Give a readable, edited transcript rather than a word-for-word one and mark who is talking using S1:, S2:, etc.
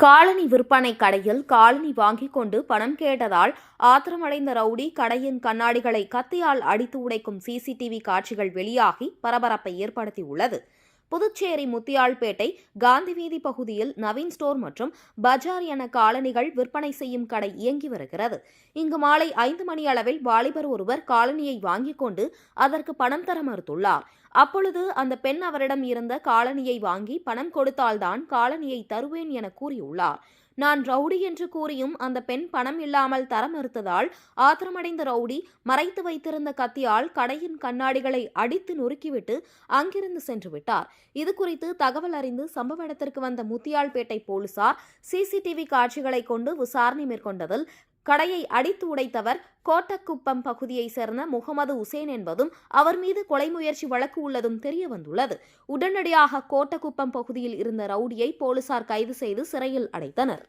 S1: காலணி விற்பனை கடையில் காலணி வாங்கிக் கொண்டு பணம் கேட்டதால் ஆத்திரமடைந்த ரவுடி கடையின் கண்ணாடிகளை கத்தியால் அடித்து உடைக்கும் சிசிடிவி காட்சிகள் வெளியாகி பரபரப்பை ஏற்படுத்தியுள்ளது. புதுச்சேரி முத்தியால்பேட்டை காந்திவீதி பகுதியில் நவீன் ஸ்டோர் மற்றும் பஜார் என காலணிகள் விற்பனை செய்யும் கடை இயங்கி வருகிறது. இங்கு மாலை 5 மணி அளவில் வாலிபர் ஒருவர் காலணியை வாங்கிக் கொண்டு அதற்கு பணம் தர மறுத்துள்ளார். அப்பொழுது அந்த பெண் அவரிடம் இருந்த காலணியை வாங்கி பணம் கொடுத்தால்தான் காலணியை தருவேன் என கூறியுள்ளார். நான் ரவுடி என்று கூறியும் அந்த பெண் பணம் இல்லாமல் தர மறுத்ததால் ஆத்திரமடைந்த ரவுடி மறைத்து வைத்திருந்த கத்தியால் கடையின் கண்ணாடிகளை அடித்து நொறுக்கிவிட்டு அங்கிருந்து சென்று விட்டார். இதுகுறித்து தகவல் அறிந்து சம்பவ இடத்திற்கு வந்த முத்தியால்பேட்டை போலீசார் சிசிடிவி காட்சிகளை கொண்டு விசாரணை மேற்கொண்டதில் கடையை அடித்து உடைத்தவர் கோட்டக்குப்பம் பகுதியைச் சேர்ந்த முகமது உசேன் என்பதும் அவர் மீது கொலை முயற்சி வழக்கு உள்ளதும் தெரியவந்துள்ளது. உடனடியாக கோட்டக்குப்பம் பகுதியில் இருந்த ரவுடியை போலீசார் கைது செய்து சிறையில் அடைத்தனர்.